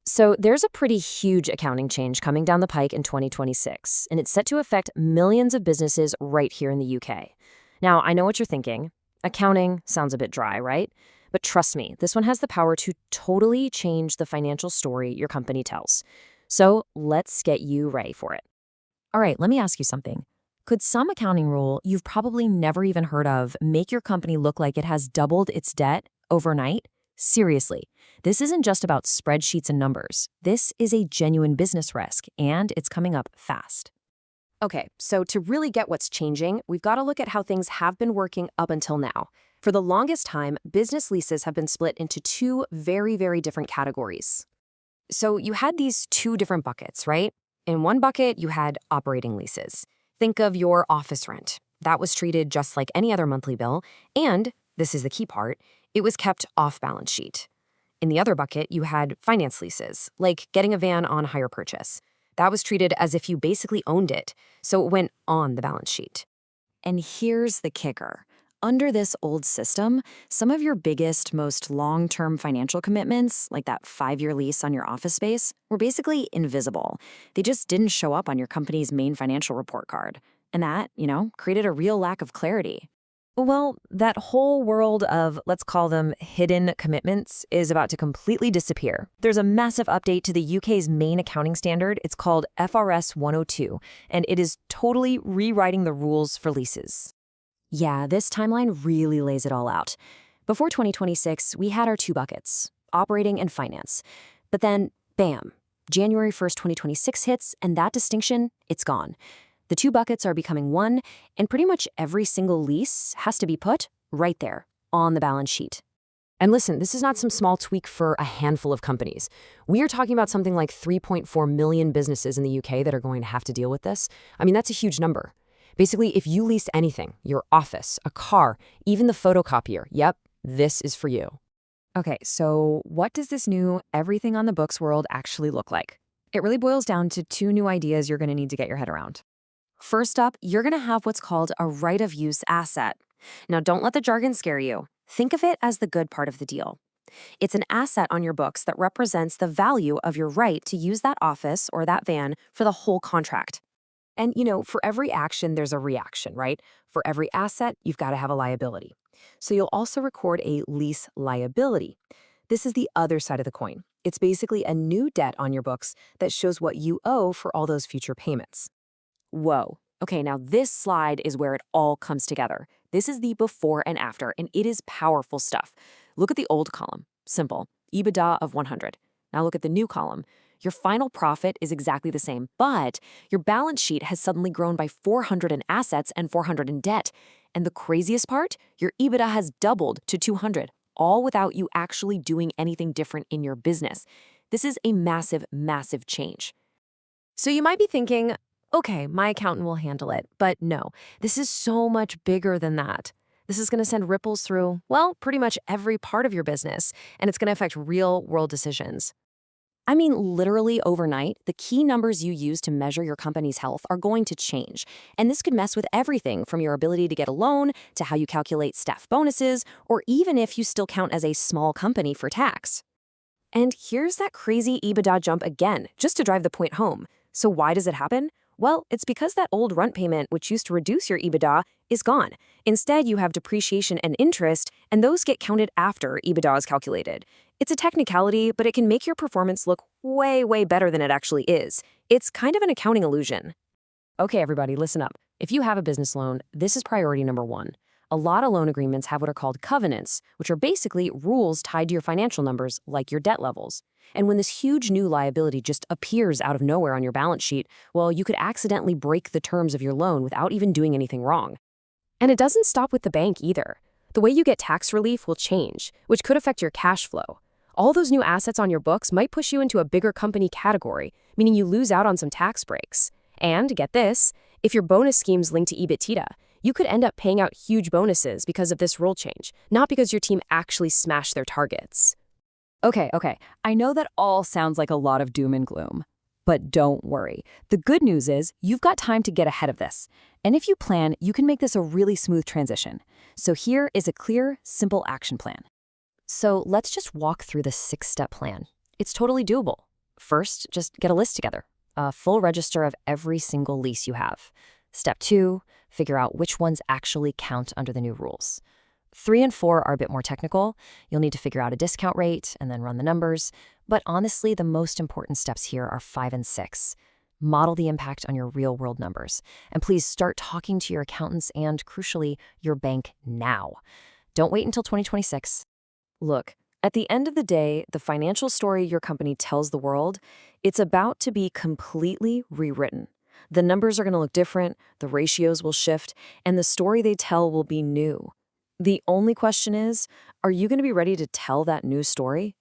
So there's a pretty huge accounting change coming down the pike in 2026, and it's set to affect millions of businesses right here in the UK. Now, I know what you're thinking. Accounting sounds a bit dry, right? But trust me, this one has the power to totally change the financial story your company tells. So let's get you ready for it. All right, let me ask you something. Could some accounting rule you've probably never even heard of make your company look like it has doubled its debt overnight? Seriously, this isn't just about spreadsheets and numbers. This is a genuine business risk, and it's coming up fast. Okay, so to really get what's changing, we've got to look at how things have been working up until now. For the longest time, business leases have been split into two very different categories. So you had these two different buckets, right? In one bucket, you had operating leases. Think of your office rent. That was treated just like any other monthly bill, and, this is the key part, it was kept off balance sheet. In the other bucket, you had finance leases, like getting a van on hire purchase. That was treated as if you basically owned it, so it went on the balance sheet. And here's the kicker. Under this old system, some of your biggest, most long-term financial commitments, like that 5-year lease on your office space, were basically invisible. They just didn't show up on your company's main financial report card. And that, created a real lack of clarity. Well, that whole world of, let's call them hidden commitments, is about to completely disappear. There's a massive update to the UK's main accounting standard. It's called FRS 102, and it is totally rewriting the rules for leases. Yeah, this timeline really lays it all out. Before 2026, we had our two buckets, operating and finance. But then, bam, January 1st, 2026 hits, and that distinction, it's gone. The two buckets are becoming one, and pretty much every single lease has to be put right there on the balance sheet. And listen, this is not some small tweak for a handful of companies. We are talking about something like 3.4 million businesses in the UK that are going to have to deal with this. I mean, that's a huge number. Basically, if you lease anything, your office, a car, even the photocopier, yep, this is for you. Okay, so what does this new everything on the books world actually look like? It really boils down to two new ideas you're going to need to get your head around. First up, you're going to have what's called a right-of-use asset. Now, don't let the jargon scare you. Think of it as the good part of the deal. It's an asset on your books that represents the value of your right to use that office or that van for the whole contract. And, for every action, there's a reaction, right? For every asset, you've got to have a liability. So you'll also record a lease liability. This is the other side of the coin. It's basically a new debt on your books that shows what you owe for all those future payments. Whoa. Okay, now this slide is where it all comes together. This is the before and after, and it is powerful stuff. Look at the old column. Simple. EBITDA of 100. Now look at the new column. Your final profit is exactly the same, but your balance sheet has suddenly grown by 400 in assets and 400 in debt. And the craziest part, your EBITDA has doubled to 200, all without you actually doing anything different in your business. This is a massive change. So you might be thinking, okay, my accountant will handle it, but no, this is so much bigger than that. This is going to send ripples through, well, pretty much every part of your business, and it's going to affect real-world decisions. I mean, literally overnight, the key numbers you use to measure your company's health are going to change. And this could mess with everything from your ability to get a loan to how you calculate staff bonuses, or even if you still count as a small company for tax. And here's that crazy EBITDA jump again, just to drive the point home. So why does it happen? Well, it's because that old rent payment, which used to reduce your EBITDA, is gone. Instead, you have depreciation and interest, and those get counted after EBITDA is calculated. It's a technicality, but it can make your performance look way better than it actually is. It's kind of an accounting illusion. Okay, everybody, listen up. If you have a business loan, this is priority number one. A lot of loan agreements have what are called covenants, which are basically rules tied to your financial numbers, like your debt levels. And when this huge new liability just appears out of nowhere on your balance sheet, well, you could accidentally break the terms of your loan without even doing anything wrong. And it doesn't stop with the bank either. The way you get tax relief will change, which could affect your cash flow. All those new assets on your books might push you into a bigger company category, meaning you lose out on some tax breaks. And get this, if your bonus scheme's linked to EBITDA, you could end up paying out huge bonuses because of this rule change, not because your team actually smashed their targets. Okay, I know that all sounds like a lot of doom and gloom. But don't worry. The good news is you've got time to get ahead of this. And if you plan, you can make this a really smooth transition. So here is a clear, simple action plan. So let's just walk through the 6-step plan. It's totally doable. First, just get a list together, a full register of every single lease you have. Step 2, figure out which ones actually count under the new rules. 3 and 4 are a bit more technical. You'll need to figure out a discount rate and then run the numbers. But honestly, the most important steps here are 5 and 6. Model the impact on your real-world numbers. And please start talking to your accountants and, crucially, your bank now. Don't wait until 2026. Look, at the end of the day, the financial story your company tells the world, it's about to be completely rewritten. The numbers are going to look different, the ratios will shift, and the story they tell will be new. The only question is, are you going to be ready to tell that new story?